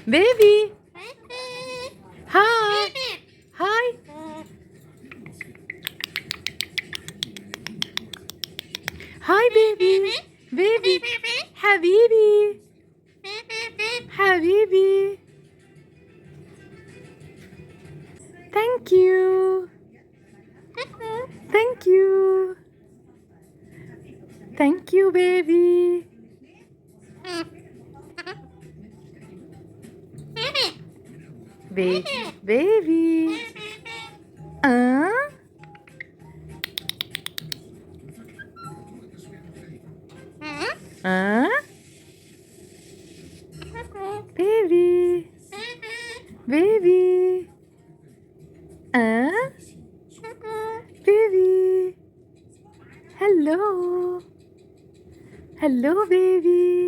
Baby. Hi. Hi. Hi, baby. Baby. Habibi. Habibi. Thank you. Thank you. Thank you, baby. Baby. Uh? Uh? Baby. Baby. Uh? Baby. Hello. Hello, baby.